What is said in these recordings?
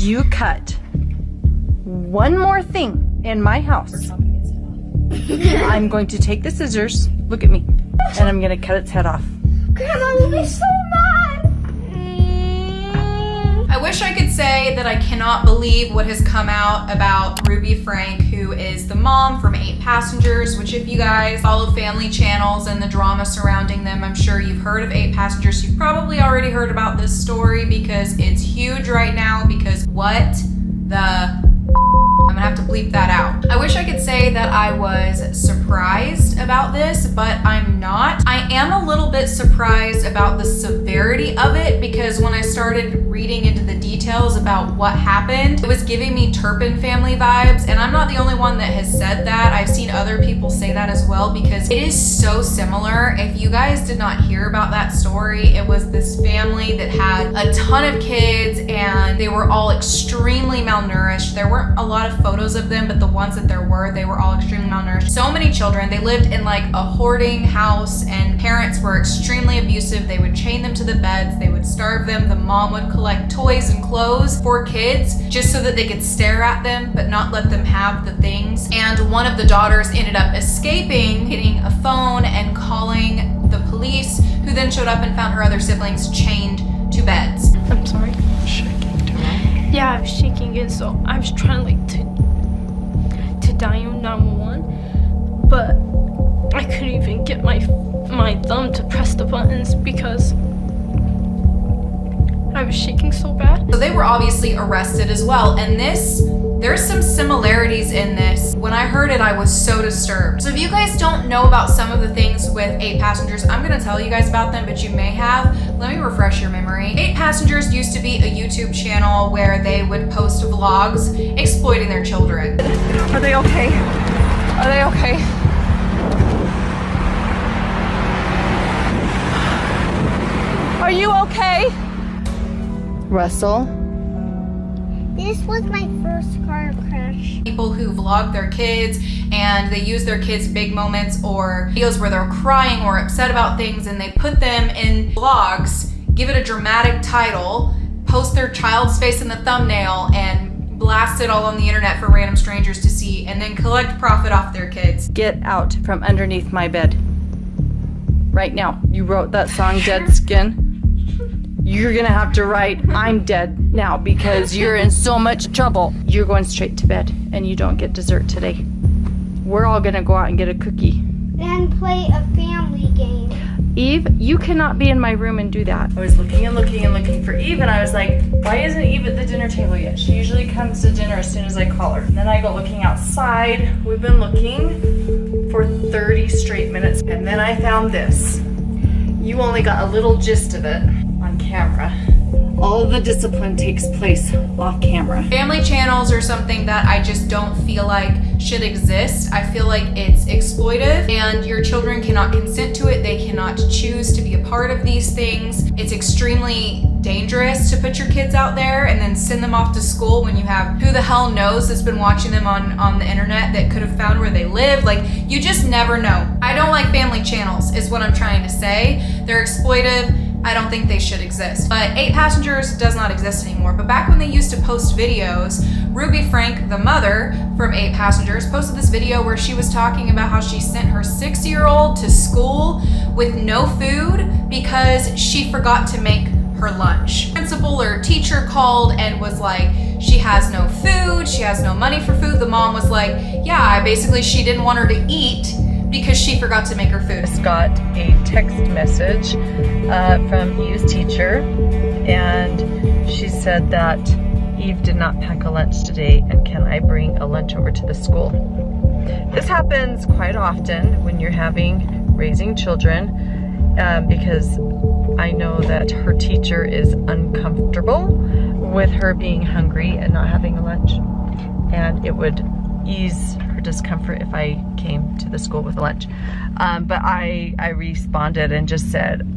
If you cut one more thing in my house, I'm going to take the scissors, look at me, and I'm going to cut its head off. Grandma will be so mad. I wish I could say that I cannot believe what has come out about Ruby Frank, who is the mom from 8 Passengers, which if you guys follow family channels and the drama surrounding them, I'm sure you've heard of 8 Passengers. You've probably already heard about this story because it's huge right now, because what the... I'm gonna have to bleep that out. I wish I could say that I was surprised about this, but I'm not. I am a little bit surprised about the severity of it, because when I started reading into the details about what happened, it was giving me Turpin family vibes, and I'm not the only one that has said that. I've seen other people say that as well, because it is so similar. If you guys did not hear about that story, it was this family that had a ton of kids and they were all extremely malnourished. There weren't a lot of photos of them, but the ones that there were, they were all extremely malnourished. So many children. They lived in like a hoarding house, and parents were extremely abusive. They would chain them to the beds, they would starve them. The mom would collect toys and clothes for kids just so that they could stare at them but not let them have the things. And one of the daughters ended up escaping, getting a phone and calling the police, who then showed up and found her other siblings chained to beds. I'm sorry. Shaking too much. Yeah, I was shaking it, so I was trying like to dial 911, but I couldn't even get my thumb to press the buttons because I was shaking so bad. So they were obviously arrested as well, and there's some similarities in this. When I heard it, I was so disturbed. So if you guys don't know about some of the things with 8 Passengers, I'm gonna tell you guys about them, but you may have. Let me refresh your memory. 8 Passengers used to be a YouTube channel where they would post vlogs exploiting their children. Are they okay? Are they okay? Are you okay? Russell? This was my first car crash. People who vlog their kids and they use their kids' big moments or videos where they're crying or upset about things, and they put them in vlogs, give it a dramatic title, post their child's face in the thumbnail, and blast it all on the internet for random strangers to see, and then collect profit off their kids. Get out from underneath my bed. Right now. You wrote that song, Dead Skin. You're gonna have to write, I'm dead now, because you're in so much trouble. You're going straight to bed, and you don't get dessert today. We're all gonna go out and get a cookie. And play a family game. Eve, you cannot be in my room and do that. I was looking and looking and looking for Eve, and I was like, why isn't Eve at the dinner table yet? She usually comes to dinner as soon as I call her. And then I go looking outside. We've been looking for 30 straight minutes, and then I found this. You only got a little gist of it on camera. All of the discipline takes place off camera. Family channels are something that I just don't feel like should exist. I feel like it's exploitive, and your children cannot consent to it. They cannot choose to be a part of these things. It's extremely dangerous to put your kids out there and then send them off to school when you have who the hell knows that's been watching them on the internet that could have found where they live. Like, you just never know. I don't like family channels is what I'm trying to say. They're exploitive. I don't think they should exist. But 8 Passengers does not exist anymore. But back when they used to post videos, Ruby Frank, the mother from 8 Passengers, posted this video where she was talking about how she sent her 6-year-old to school with no food because she forgot to make her lunch. Principal or teacher called and was like, she has no food, she has no money for food. The mom was like, yeah, basically she didn't want her to eat because she forgot to make her food. Just got a text message from Eve's teacher, and she said that Eve did not pack a lunch today, and can I bring a lunch over to the school? This happens quite often when you're raising children, because I know that her teacher is uncomfortable with her being hungry and not having a lunch, and it would ease her discomfort if I came to the school with lunch. But I responded and just said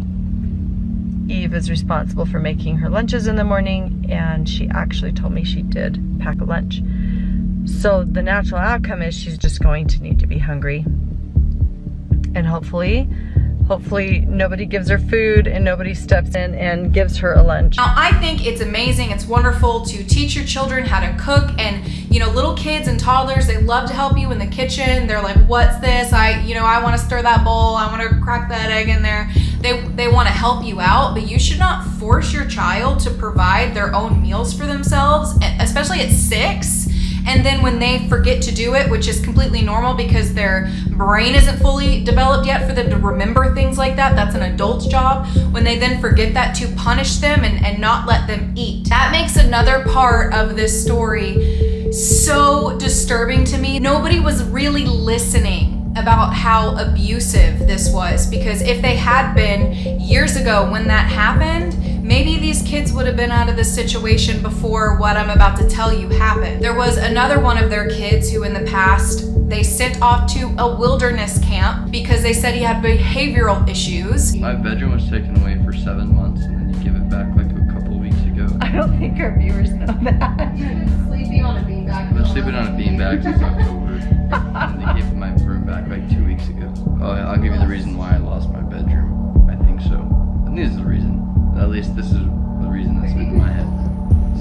Eve is responsible for making her lunches in the morning, and she actually told me she did pack a lunch. So the natural outcome is she's just going to need to be hungry, and hopefully hopefully nobody gives her food and nobody steps in and gives her a lunch. Now, I think it's amazing, it's wonderful to teach your children how to cook, and little kids and toddlers, they love to help you in the kitchen. They're like, what's this? I want to stir that bowl, I want to crack that egg in there. They want to help you out, but you should not force your child to provide their own meals for themselves, especially at 6. And then when they forget to do it, which is completely normal because their brain isn't fully developed yet for them to remember things like that, that's an adult's job. When they then forget that, to punish them and not let them eat. That makes another part of this story so disturbing to me. Nobody was really listening about how abusive this was, because if they had been years ago when that happened, maybe these kids would have been out of this situation before what I'm about to tell you happened. There was another one of their kids who in the past, they sent off to a wilderness camp because they said he had behavioral issues. My bedroom was taken away for 7 months and then you give it back like a couple weeks ago. I don't think our viewers know that. Sleeping on a beanbag. I've been sleeping on a beanbag since October. And they gave my room back like 2 weeks ago. Oh, I'll give you the reason why I lost my bedroom. I think so. And this is the reason. At least this is the reason that's in my head.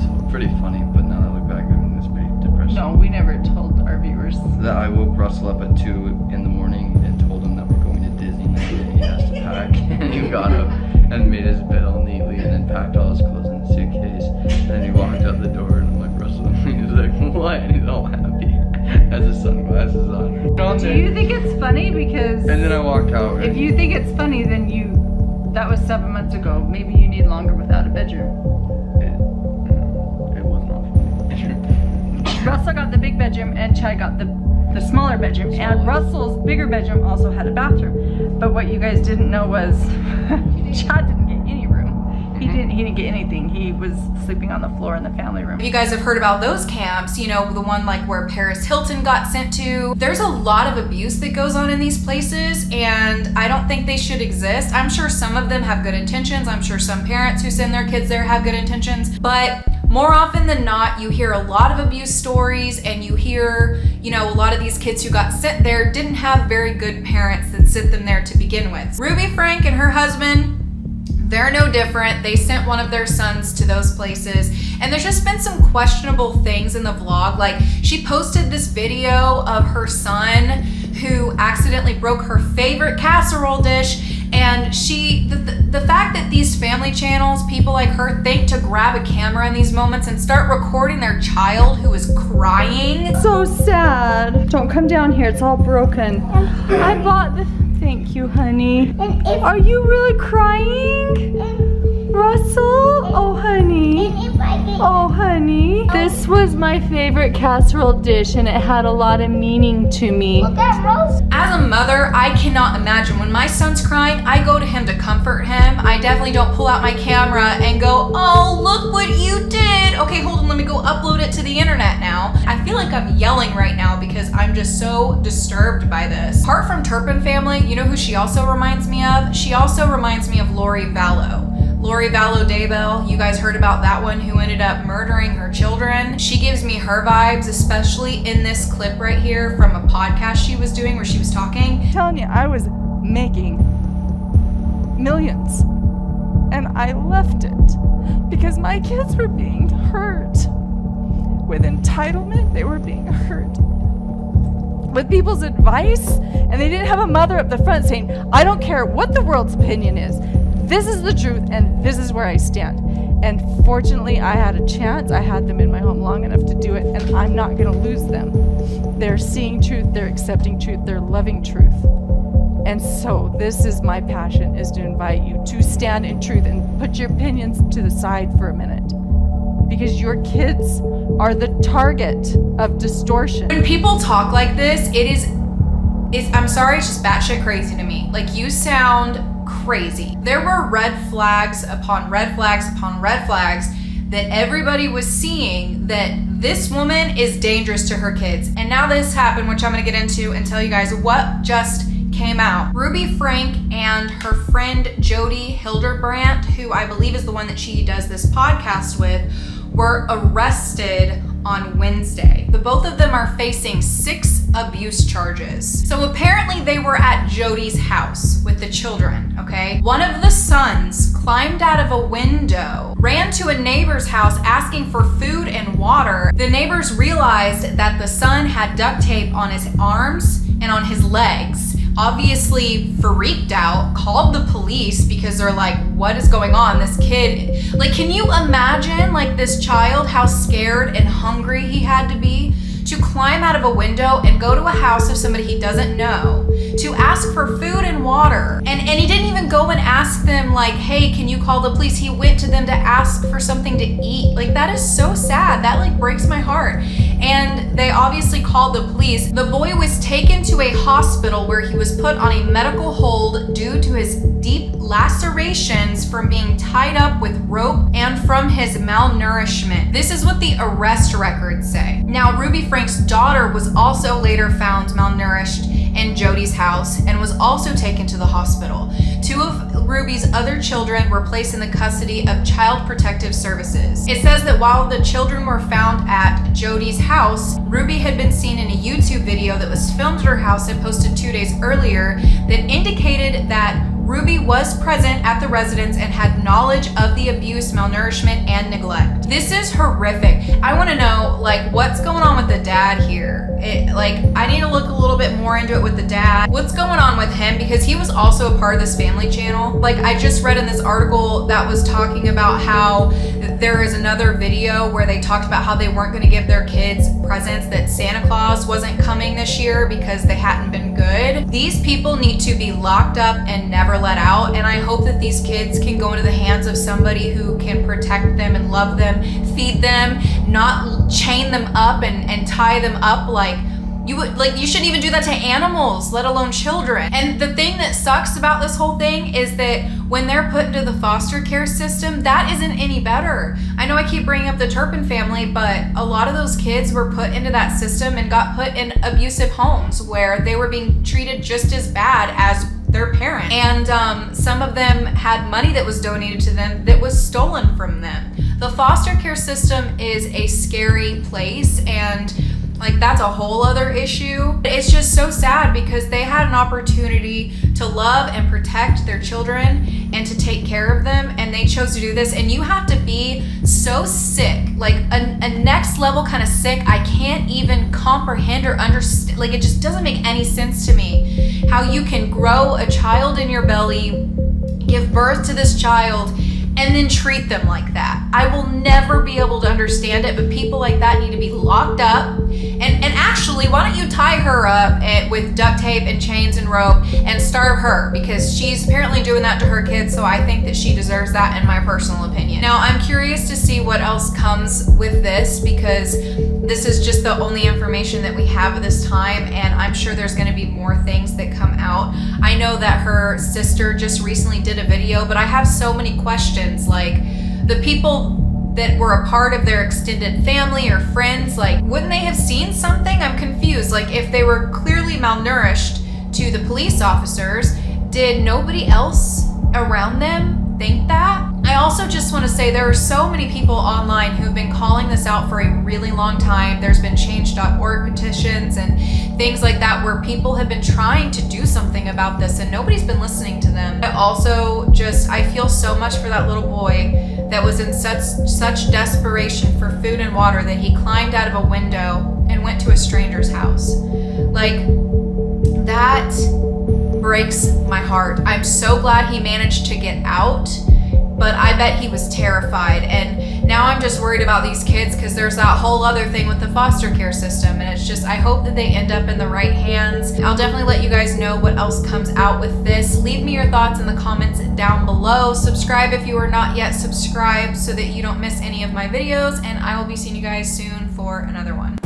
So pretty funny, but now that I look back, I mean, it's pretty depressing. No, we never told our viewers. That I woke Russell up at 2 in the morning and told him that we're going to Disneyland and he has to pack. And he got up and made his bed all neatly and then packed all his clothes in the suitcase. And then he walked out the door and I'm like, Russell, and he's like, what? And he's all happy. Has his sunglasses on. Do you think it's funny? Because And then I walked out. if you think it's funny, then that was 7 months ago. Maybe you need longer without a bedroom. It was not funny. Russell got the big bedroom and Chad got the smaller bedroom, and Russell's bigger bedroom also had a bathroom. But what you guys didn't know was Chad didn't get any room. He didn't get anything. He was sleeping on the floor in the family room. If you guys have heard about those camps, the one like where Paris Hilton got sent to, there's a lot of abuse that goes on in these places, and I don't think they should exist. I'm sure some of them have good intentions. I'm sure some parents who send their kids there have good intentions, but more often than not, you hear a lot of abuse stories, and you hear, a lot of these kids who got sent there didn't have very good parents that sent them there to begin with. Ruby Frank and her husband, they're no different. They sent one of their sons to those places, and there's just been some questionable things in the vlog. Like, she posted this video of her son who accidentally broke her favorite casserole dish, and the fact that these family channels, people like her, think to grab a camera in these moments and start recording their child who is crying. So sad. Don't come down here. It's all broken. I bought the... Thank you, honey. Are you really crying? Russell? Oh, honey. Oh, honey. This was my favorite casserole dish, and it had a lot of meaning to me. As a mother, I cannot imagine. When my son's crying, I go to him to comfort him. I definitely don't pull out my camera and go, oh, look what you did. Okay, hold on, let me go upload it to the internet now. I feel like I'm yelling right now because I'm just so disturbed by this. Apart from Turpin family, you know who she also reminds me of? She also reminds me of Lori Vallow. Lori Vallow Daybell, you guys heard about that one, who ended up murdering her children. She gives me her vibes, especially in this clip right here from a podcast she was doing where she was talking. I'm telling you, I was making millions, and I left it because my kids were being hurt. With entitlement, they were being hurt. With people's advice, and they didn't have a mother up the front saying, I don't care what the world's opinion is. This is the truth, and this is where I stand. And fortunately, I had a chance. I had them in my home long enough to do it, and I'm not going to lose them. They're seeing truth, they're accepting truth, they're loving truth. And so this is my passion, is to invite you to stand in truth and put your opinions to the side for a minute. Because your kids are the target of distortion. When people talk like this, I'm sorry, it's just batshit crazy to me. Like, you sound crazy. There were red flags upon red flags upon red flags that everybody was seeing that this woman is dangerous to her kids. And now this happened, which I'm gonna get into and tell you guys what just came out. Ruby Frank and her friend Jody Hildebrandt, who I believe is the one that she does this podcast with, were arrested on Wednesday. The both of them are facing 6 abuse charges. So apparently they were at Jody's house with the children, okay? One of the sons climbed out of a window, ran to a neighbor's house asking for food and water. The neighbors realized that the son had duct tape on his arms and on his legs. Obviously freaked out, called the police because they're like, what is going on? This kid, like, can you imagine, like, this child, how scared and hungry he had to be to climb out of a window and go to a house of somebody he doesn't know to ask for food and water. And he didn't even go and ask them like, hey, can you call the police? He went to them to ask for something to eat. Like, that is so sad. That like breaks my heart. And they obviously called the police. The boy was taken to a hospital where he was put on a medical hold due to his deep lacerations from being tied up with rope and from his malnourishment. This is what the arrest records say. Now, Ruby Frank's daughter was also later found malnourished in Jody's house and was also taken to the hospital. 2 of Ruby's other children were placed in the custody of Child Protective Services. It says that while the children were found at Jody's house, Ruby had been seen in a YouTube video that was filmed at her house and posted 2 days earlier that indicated that Ruby was present at the residence and had knowledge of the abuse, malnourishment, and neglect. This is horrific. I want to know, like, what's going on with the dad here? I need to look a little bit more into it with the dad. What's going on with him? Because he was also a part of this family channel. Like, I just read in this article that was talking about how there is another video where they talked about how they weren't going to give their kids presents, that Santa Claus wasn't coming this year because they hadn't been good. These people need to be locked up and never let out, and I hope that these kids can go into the hands of somebody who can protect them and love them, feed them, not chain them up and tie them up like you would. Like, you shouldn't even do that to animals, let alone children. And the thing that sucks about this whole thing is that when they're put into the foster care system, that isn't any better. I know I keep bringing up the Turpin family, but a lot of those kids were put into that system and got put in abusive homes where they were being treated just as bad as their parent. And some of them had money that was donated to them that was stolen from them. The foster care system is a scary place, and like, that's a whole other issue. It's just so sad because they had an opportunity to love and protect their children and to take care of them, and they chose to do this. And you have to be so sick, like a next level kind of sick. I can't even comprehend or understand. Like, it just doesn't make any sense to me how you can grow a child in your belly, give birth to this child, and then treat them like that. I will never be able to understand it, but people like that need to be locked up. And actually, why don't you tie her up with duct tape and chains and rope and starve her, because she's apparently doing that to her kids, so I think that she deserves that, in my personal opinion. Now, I'm curious to see what else comes with this, because this is just the only information that we have at this time, and I'm sure there's going to be more things that come out. I know that her sister just recently did a video, but I have so many questions. Like, the people that were a part of their extended family or friends, like, wouldn't they have seen something? I'm confused. Like, if they were clearly malnourished to the police officers, did nobody else around them think that? I also just want to say there are so many people online who've been calling this out for a really long time. There's been change.org petitions and things like that where people have been trying to do something about this and nobody's been listening to them. I also I feel so much for that little boy that was in such desperation for food and water that he climbed out of a window and went to a stranger's house. Like, that breaks my heart. I'm so glad he managed to get out, but I bet he was terrified. And now I'm just worried about these kids because there's that whole other thing with the foster care system, and it's just, I hope that they end up in the right hands. I'll definitely let you guys know what else comes out with this. Leave me your thoughts in the comments down below. Subscribe if you are not yet subscribed so that you don't miss any of my videos, and I will be seeing you guys soon for another one.